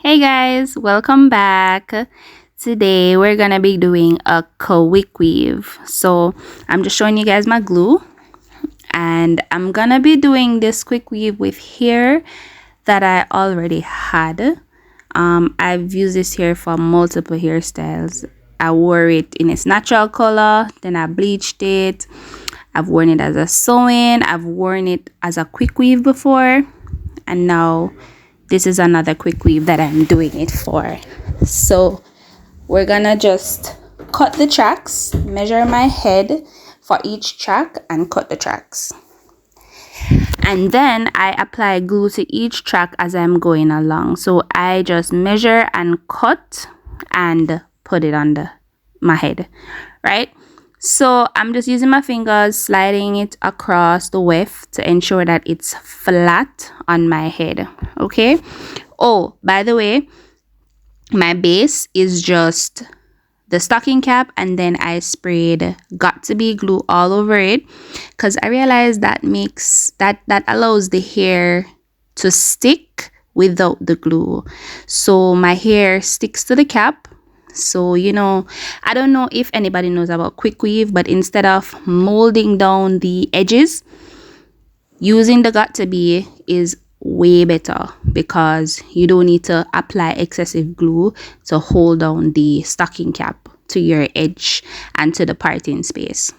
Hey guys, welcome back. Today we're gonna be doing a quick weave. So I'm just showing you guys my glue, and I'm gonna be doing this quick weave with hair that I already had. I've used this hair for multiple hairstyles. I wore it in its natural color, then I bleached it. I've worn it as a sew-in. I've worn it as a quick weave before, and now this is another quick weave that I'm doing it for. So we're gonna just cut the tracks, measure my head for each track and cut the tracks, and then I apply glue to each track as I'm going along. So I just measure and cut and put it on my head, right? So I'm just using my fingers, sliding it across the weft to ensure that it's flat on my head. Okay. Oh, by the way, my base is just the stocking cap, and then I sprayed got to be glue all over it because I realized that that allows the hair to stick without the glue. So my hair sticks to the cap. So, I don't know if anybody knows about quick weave, but instead of molding down the edges, using the got to be is way better because you don't need to apply excessive glue to hold down the stocking cap to your edge and to the parting space.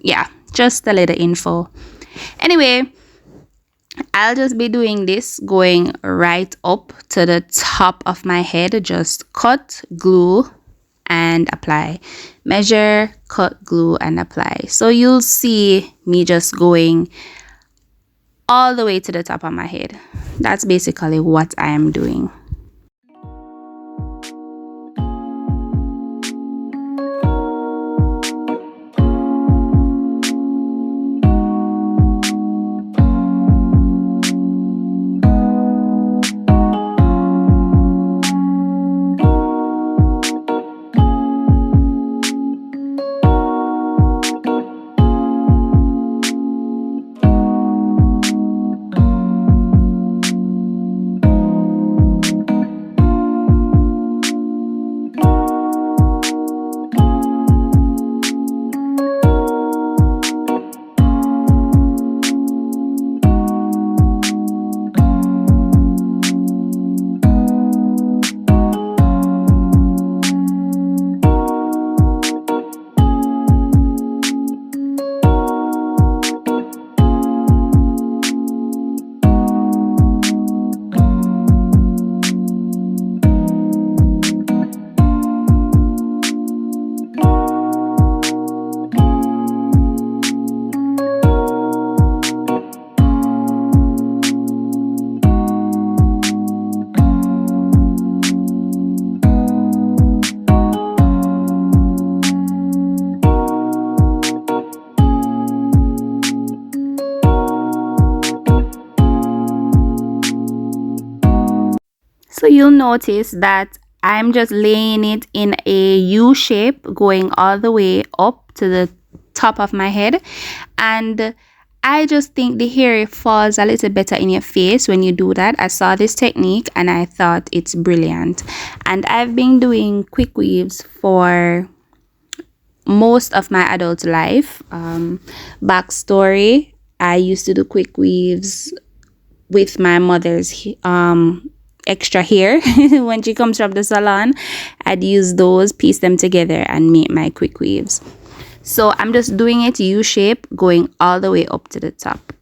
Yeah, just a little info. Anyway, I'll just be doing this going right up to the top of my head. Just cut, glue, and apply. Measure, cut, glue, and apply. So you'll see me just going all the way to the top of my head. That's basically what I am doing. So you'll notice that I'm just laying it in a U shape going all the way up to the top of my head, and I just think the hair falls a little better in your face when you do that. I saw this technique and I thought it's brilliant, and I've been doing quick weaves for most of my adult life. Backstory: I used to do quick weaves with my mother's extra hair when she comes from the salon. I'd use those, piece them together, and make my quick weaves. So I'm just doing it U shape going all the way up to the top.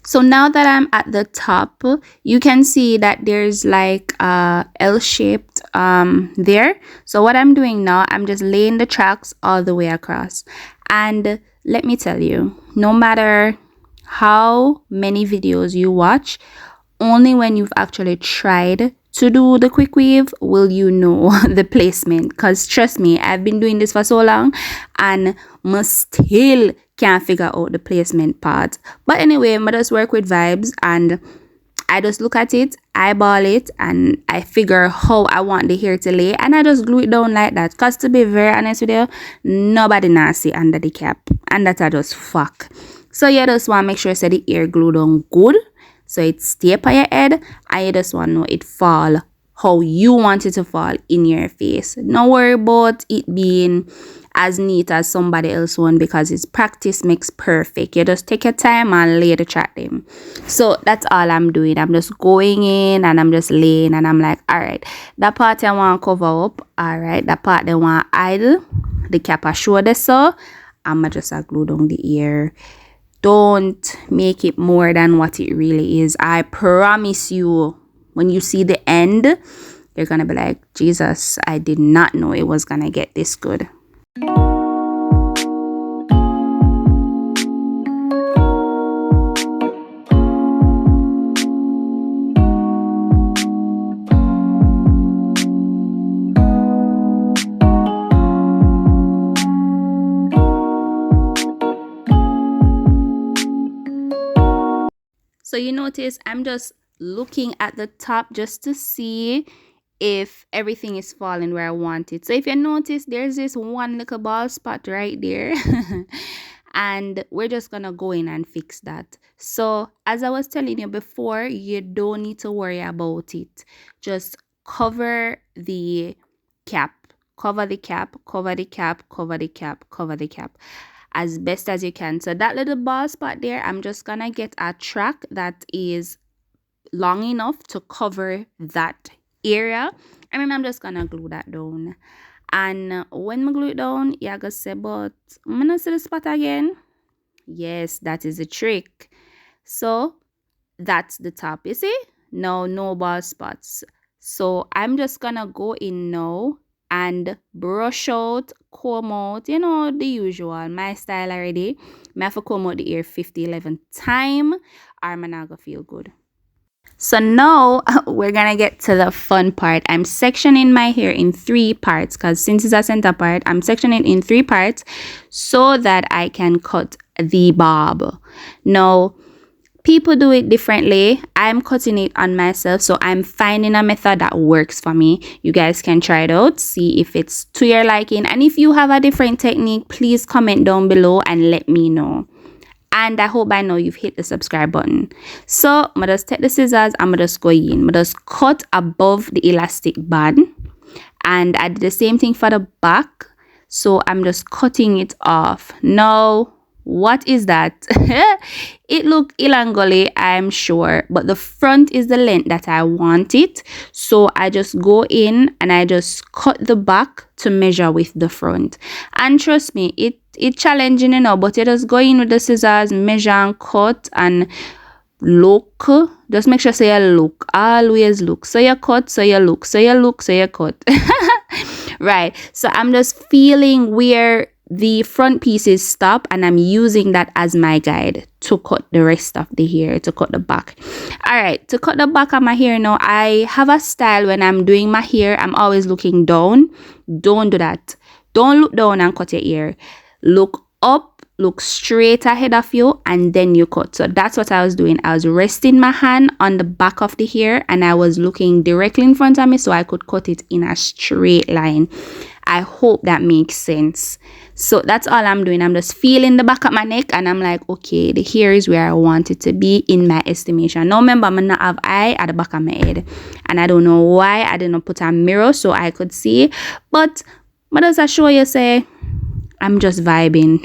So now that I'm at the top, you can see that there's like a L-shaped there. So what I'm doing now, I'm just laying the tracks all the way across. And let me tell you, no matter how many videos you watch, only when you've actually tried to do the quick weave will you know the placement. Because trust me, I've been doing this for so long and must still can't figure out the placement part. But anyway, I just work with vibes, and I just look at it, eyeball it, and I figure how I want the hair to lay, and I just glue it down like that. Cause to be very honest with you, nobody nasty under the cap, and that I just fuck. So you just want to make sure so the hair glue down good, so it stay up on your head, and you just want to know it fall how you want it to fall in your face. Don't worry about it being as neat as somebody else one, because it's practice makes perfect. You just take your time and lay the track them. So that's all I'm doing. I'm just going in and I'm just laying, and I'm like, all right, that part I want to cover up. All right, that part they want idle. The cap I show this, so I'ma just glue down the ear. Don't make it more than what it really is. I promise you, when you see the end, you're gonna be like, Jesus, I did not know it was gonna get this good. So you notice I'm just looking at the top just to see if everything is falling where I want it. So if you notice, there's this one little bald spot right there. And we're just gonna go in and fix that. So as I was telling you before, you don't need to worry about it. Just cover the cap. Cover the cap, cover the cap, cover the cap, cover the cap as best as you can. So that little bald spot there, I'm just gonna get a track that is long enough to cover that area, and then I'm just gonna glue that down. And when I glue it down, yeah, I gonna say, but I'm gonna see the spot again. Yes, that is a trick. So that's the top, you see? Now no bald spots. So I'm just gonna go in now and brush out, comb out, you know, the usual, my style already. I have to comb out the ear 50-11 time, or I'm not gonna feel good. So now we're gonna get to the fun part. I'm sectioning my hair in 3 parts, because since it's a center part, I'm sectioning in 3 parts so that I can cut the bob. Now, people do it differently. I'm cutting it on myself, so I'm finding a method that works for me. You guys can try it out, see if it's to your liking, and if you have a different technique, please comment down below and let me know. And I hope by now you've hit the subscribe button. So I'm gonna just take the scissors, I'm gonna just go in, I'm gonna just cut above the elastic band, and I did the same thing for the back. So I'm just cutting it off. Now, what is that? It look elongally, I'm sure, but the front is the length that I want it. So I just go in and I just cut the back to measure with the front. And trust me, it's challenging, you know, but you just go in with the scissors, measure and cut and look. Just make sure so you look. Always look. So you cut, so you look, so you look, so you cut. Right. So I'm just feeling where the front pieces stop, and I'm using that as my guide to cut the rest of the hair, to cut the back. All right, to cut the back of my hair now, I have a style when I'm doing my hair. I'm always looking down. Don't do that. Don't look down and cut your hair. Look up, look straight ahead of you, and then you cut. So that's what I was doing. I was resting my hand on the back of the hair, and I was looking directly in front of me so I could cut it in a straight line. I hope that makes sense. So that's all I'm doing. I'm just feeling the back of my neck, and I'm like, okay, the hair is where I want it to be in my estimation. Now remember, I'm not have eye at the back of my head, and I don't know why I didn't put a mirror so I could see. But what does that show you? Say I'm just vibing.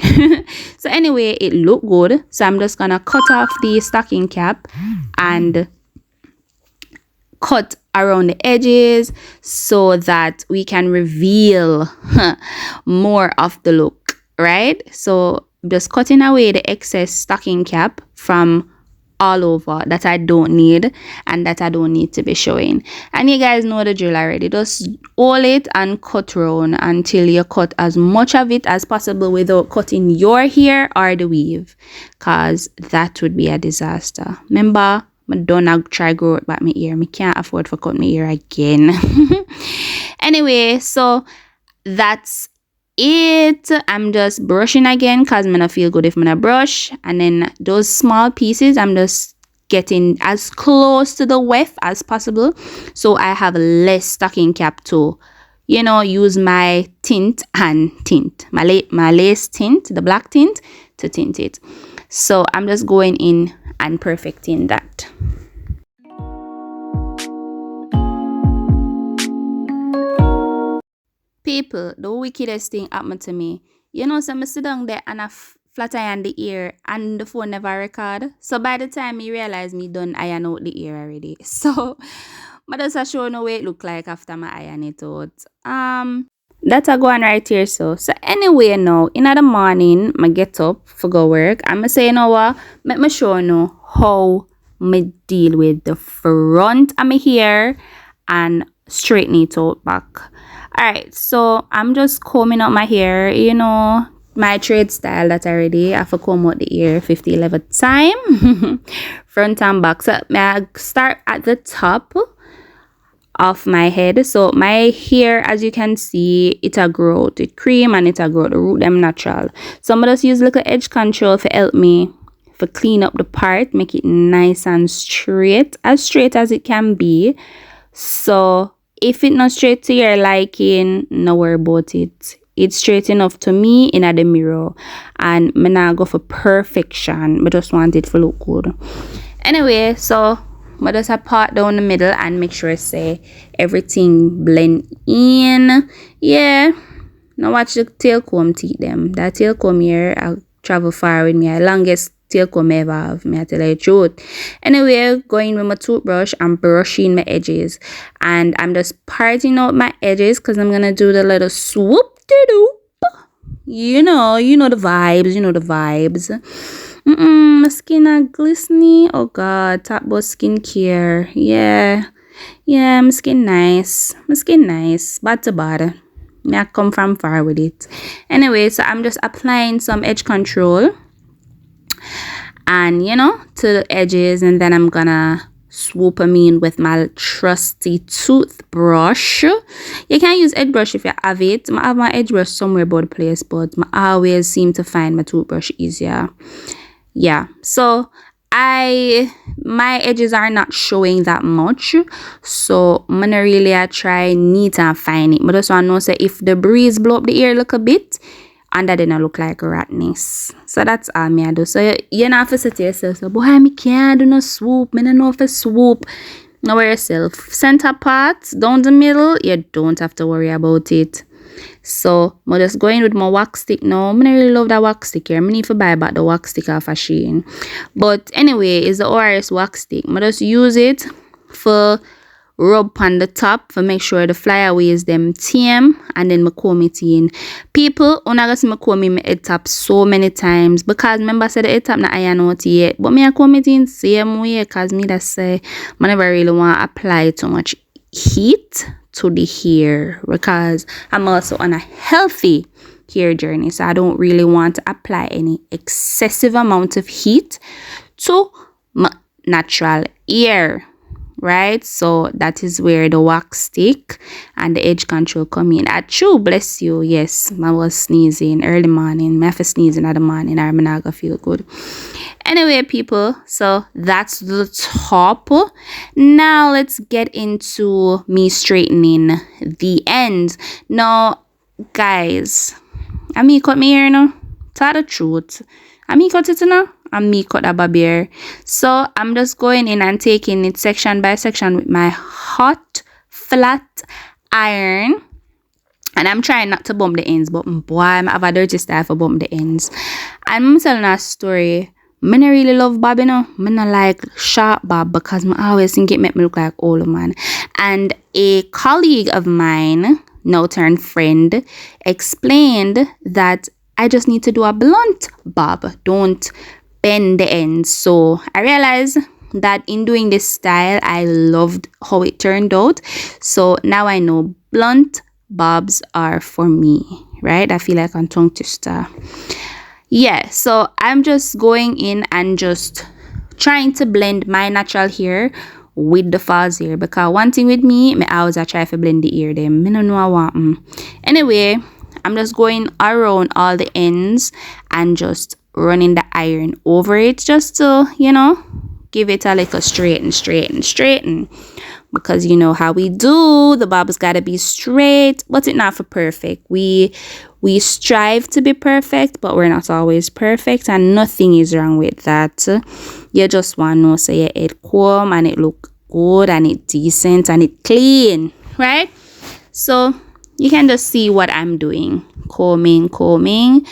So anyway, it looked good. So I'm just gonna cut off the stocking cap and cut around the edges so that we can reveal more of the look, right? So just cutting away the excess stocking cap from all over that I don't need and that I don't need to be showing. And you guys know the drill already. Just hold it and cut round until you cut as much of it as possible without cutting your hair or the weave, because that would be a disaster. Remember, I don't try grow it back my ear. I can't afford to cut my ear again. Anyway, so that's it. I'm just brushing again because I'm gonna feel good if I'm gonna brush. And then those small pieces, I'm just getting as close to the weft as possible, so I have less stocking cap to, you know, use my tint and tint my lace tint, the black tint, to tint it. So I'm just going in and perfecting that. People, the wickedest thing happened to me. You know, so I sit down there and I flat iron the ear and the phone never record. So by the time me realize me done iron out the ear already. So but that's a show no way it look like after my iron it out. That's a go on right here. So anyway, now in the morning I get up for go work. I'ma say, you know what, make me show you how me deal with the front of my hair and straighten it out back. Alright, so I'm just combing out my hair, you know, my trade style that already. I have to comb out the hair 50-11 time, front and back. So I start at the top of my head. So my hair, as you can see, it a grow, it cream and it a grow, the root them natural. So I'm gonna just use little edge control to help me for clean up the part, make it nice and straight as it can be. So if it's not straight to your liking, no worry about it. It's straight enough to me in the mirror. And I not go for perfection. I just want it to look good. Anyway, so I just part down the middle and make sure I say everything blend in. Yeah. Now watch the tail comb teeth them. That tail comb here, I'll travel far with me. The longest tail comb I ever have, me I tell you the truth. Anyway, going with my toothbrush and brushing my edges, and I'm just parting out my edges because I'm gonna do the little swoop de doop. You know the vibes. My skin are glistening. Oh god, talk about skincare. Yeah, my skin nice. Bad to bad. Me I come from far with it. Anyway, so I'm just applying some edge control and you know, to the edges, and then I'm gonna swoop them in with my trusty toothbrush. You can use edge brush if you have it. I have my edge brush somewhere about the place, but I always seem to find my toothbrush easier. Yeah, so my edges are not showing that much, so I'm gonna really try neat and fine it. But also I know say if the breeze blow up the ear a little bit, and that didn't look like ratness. So that's all me I do. So you know, have to say to yourself, so boy, me can't do no swoop. Me don't know if I swoop. Know yourself. Center part, down the middle, you don't have to worry about it. So I'm just going with my wax stick now. I really love that wax stick here. I need to buy back the wax stick off of Shein. But anyway, it's the ORS wax stick. I just use it for rub on the top for make sure the flyaways them tame, and then I comb it in. People, when I see me comb in my head top so many times, because remember I said the head top not iron out yet, but me I comb it in same way, because me that say I never really want to apply too much heat to the hair, because I'm also on a healthy hair journey, so I don't really want to apply any excessive amount of heat to my natural hair. Right, so that is where the wax stick and the edge control come in. Achoo, bless you. Yes, I was sneezing early morning. I have to sneeze in the morning, or I'm not gonna feel good. Anyway, people, so that's the top. Now let's get into me straightening the ends. Now, guys, I mean cut me hair now. Tell the truth. I mean cut it now. And me cut a barbier. So I'm just going in and taking it section by section with my hot flat iron, and I'm trying not to bump the ends, but boy, I have a dirty style for bump the ends. And I'm telling a story. I don't really love bob, you know. I don't like sharp bob because I always think it make me look like old man. And a colleague of mine, now turned friend, explained that I just need to do a blunt bob. Don't bend the ends. So I realized that in doing this style, I loved how it turned out. So now I know blunt bobs are for me, right? I feel like I'm tongue twister. Yeah, so I'm just going in and just trying to blend my natural hair with the false hair, because one thing with me, I always try to blend the ear them. I don't know I want. Anyway, I'm just going around all the ends and just running the iron over it, just to, you know, give it a little straighten. Because you know how we do, the bob's gotta be straight, but it not for perfect. We strive to be perfect, but we're not always perfect, and nothing is wrong with that. You just want to know so your head comb and it look good and it decent and it clean, right? So you can just see what I'm doing, combing,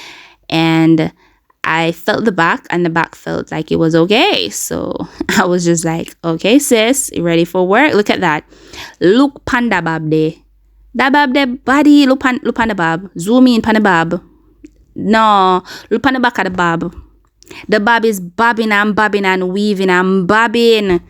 and I felt the back, and the back felt like it was okay. So I was just like, okay, sis, you ready for work? Look at that. Look panda bob there. That bob there, body, look pan the bob. Zoom in pan the bob. No, look pan the back of the bob. The bob is bobbing and weaving and bobbing.